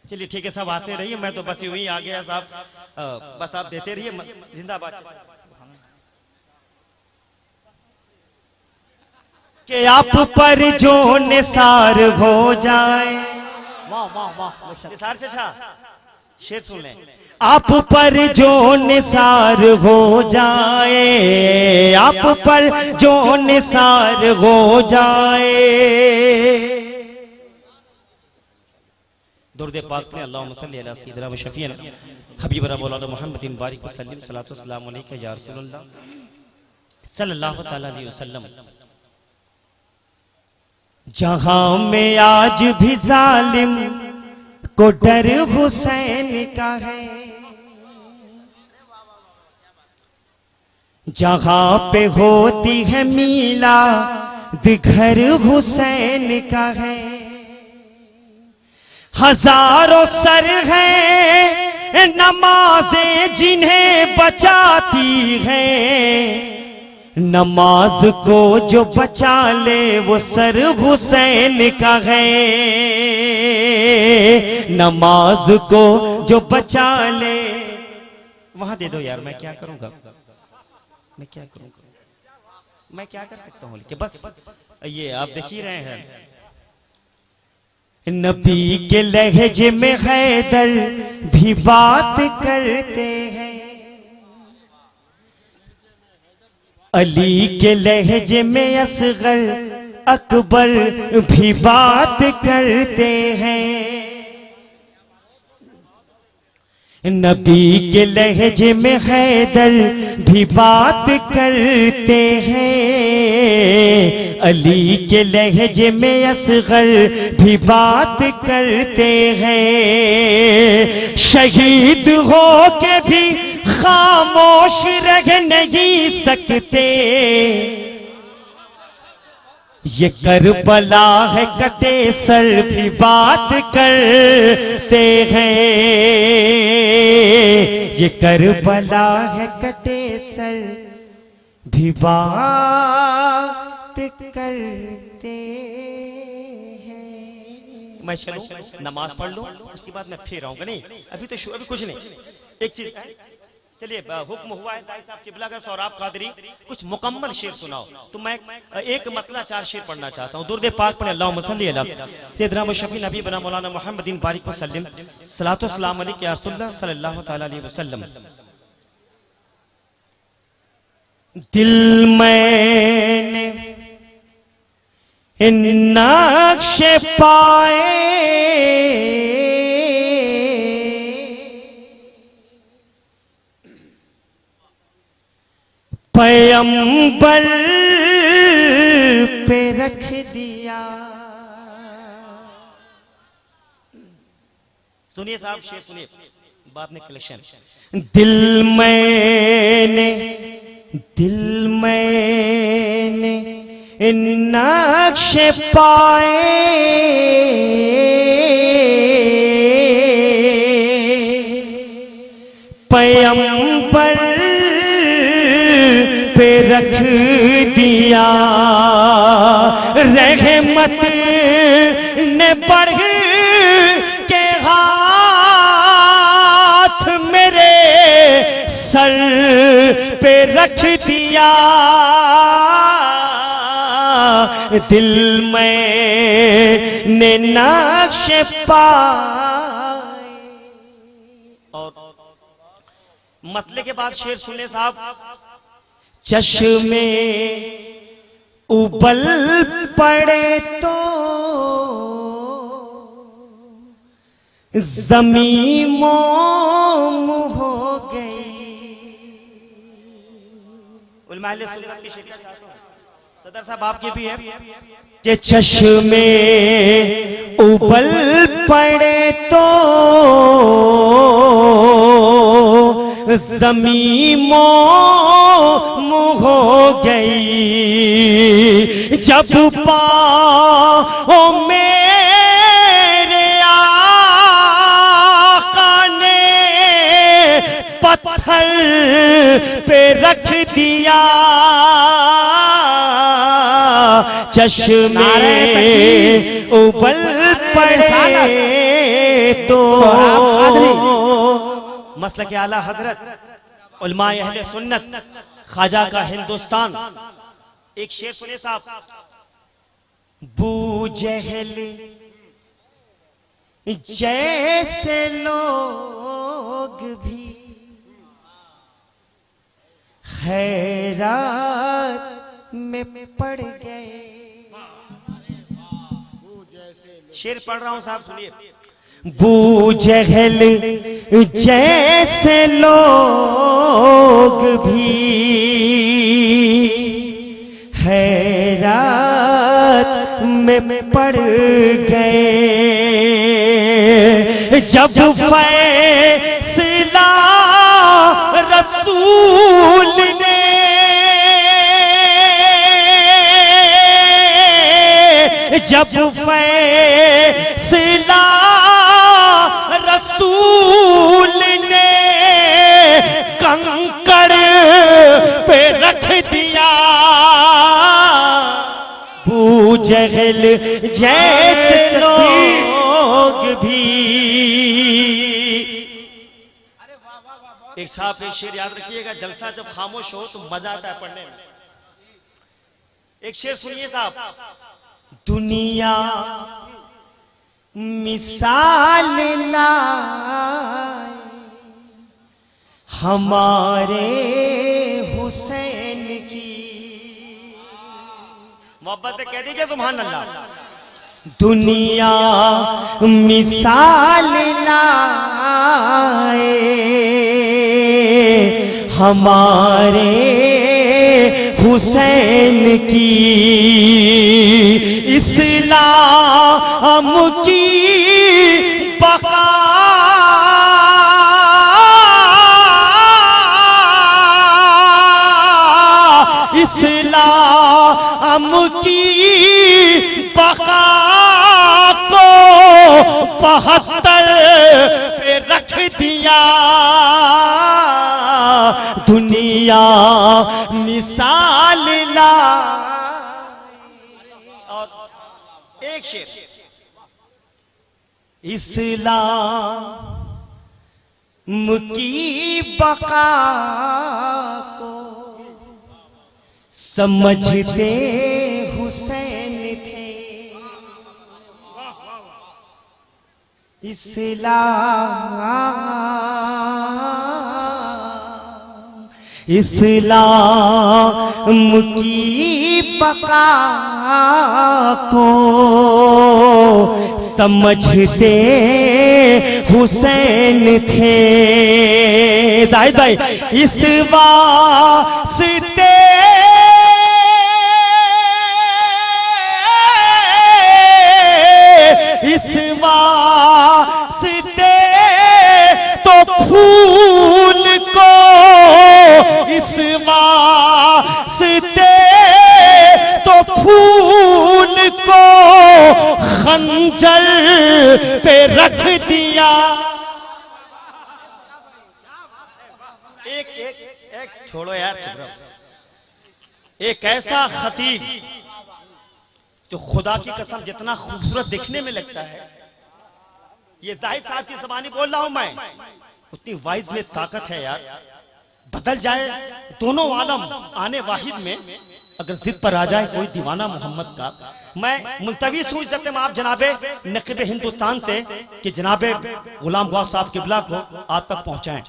चलिए ठीक है, सब आते रहिए, मैं तो बस यूं ही आ गया साहब। बस आप देते रहिए, जिंदाबाद। कि आप पर जो निसार हो जाए। वाह वाह वाह, निसार से शेर सुन लें। आप पर जो निसार हो जाए, आप पर जो निसार हो जाए। दुरूद पाक पढ़ें, अल्लाहुम्मा सल्ली अला सय्यिदिना व शफीना हबीबना मौलाना मुहम्मदिन बारिक व सल्लिम सलातो व सलाम अलैका या रसूलल्लाह सल्लल्लाहु तआला अलैहि वसल्लम। जहां में आज भी जालिम को डर हुसैन का है, जहां पे होती है मीला घर हुसैन का है। हजारों सर हैं नमाजें जिन्हें बचाती हैं, नमाज को जो बचा ले वो सर हुसैन का है। नमाज को जो बचा ले, वहां दे दो यार, मैं क्या करूंगा, मैं क्या करूंगा, मैं क्या कर सकता हूं। कि बस ये आप देख ही रहे हैं, नबी के लहजे में हैदर भी बात करते हैं, अली के लहजे में असगर अकबर भी बात करते हैं। नबी के लहजे में हैदर भी बात करते हैं, अली के लहजे में असगर भी बात करते हैं। शहीद हो के भी खामोश रह नहीं सकते, ये करबला है कटे सर भी बात करते हैं, ये करबला है कटे सर भी बात करते हैं। मैं चलूं, नमाज पढ़ लूं, उसके बाद मैं फिर आऊंगा। नहीं अभी तो अभी कुछ नहीं, एक चीज। चलिए हुक्म हुआ है दाई साहब किबला का, सौराब कादरी कुछ मुकम्मल शेर सुनाओ, तो मैं एक मतला 4 शेर पढ़ना चाहता हूँ। दुरूद पाक पढ़ें, अल्लाहुम्मा सल्ली अला सय्यिदिना व शफी नबीना मौलाना मुहम्मदिन बारिक व सल्लिम सलातो सलाम अलैका या रसूलल्लाह सल्लल्लाहु तआला अलैहि वसल्लम। दिल मैंने नक्श पाए, पैगंबर पे रख दिया। सुनिए साहब, शेर सुनिए, बाद में कलेक्शन। दिल मैंने नक्श पाए, पैगंबर पे रख दिया। रहमत ने बढ़ के हाथ मेरे सर पे रख दिया। दिल में नक्श पाए। और मसले के बाद शेर सुने साहब। चश्मे उबल पड़े तो ज़मीन मोम हो गई। उलमाए सुन्नत की शेरिया चाहता हूं, सदर साहब आपके भी है कि चश्मे उबल पड़े तो ज़मीन मोम हो गई। जब पाओ मेरे आका ने पत्थर पे रख दिया। चश्मे उबल पड़े तो कादरी मसलक आला हजरत उलमाए अहले सुन्नत ख्वाजा का हिंदुस्तान। एक शेर सुनिए साहब। बू जहल जैसे लोग भी हैरात में पड़ गए। शेर पढ़ रहा हूं साहब, सुनिए। बू जहल जैसे लोग भी हैरात में पड़ गए जब फैसला रसूल ने जब फैसला रसूल ने कंकड़ पे रख दिया। बू जहल जैसे लोग भी। एक साहब एक शेर याद रखिएगा, जलसा जब खामोश हो तो मजा आता है पढ़ने में। एक शेर सुनिए साहब। दुनिया मिसाल लाए हमारे हुसैन की। मोहब्बत से कह दीजिए सुभान अल्लाह। दुनिया मिसाल लाए हमारे हुसैन की। इस्लाम की बका इस्लाम की बका को 72 पे रख दिया। दुनिया मिसाल ला। और एक शेर। इस्लाम की बका को समझते हुसैन थे। इस्लाम की बका को समझते हुसैन थे। जाहिद भाई इस वास्ते इस वास्ते तो फूल को इस वास्ते तो फूल को खंजर पे रख दिया। एक एक एक छोड़ो यार, चुप रहो। एक ऐसा खतीब जो खुदा की कसम जितना खूबसूरत दिखने में लगता है, ये जाहिद साहब की ज़बानी बोल रहा हूं मैं, उतनी वाइज में ताकत है यार। बदल जाए दोनों आलम आने वाहिद में, अगर जिद पर आ जाए कोई दीवाना मोहम्मद का। मैं मुल्तवी सोच सकते हैं आप जनाबे नकीब हिंदुस्तान से कि जनाबे गुलाम गौस साहब किबला को आप तक पहुंचाएं।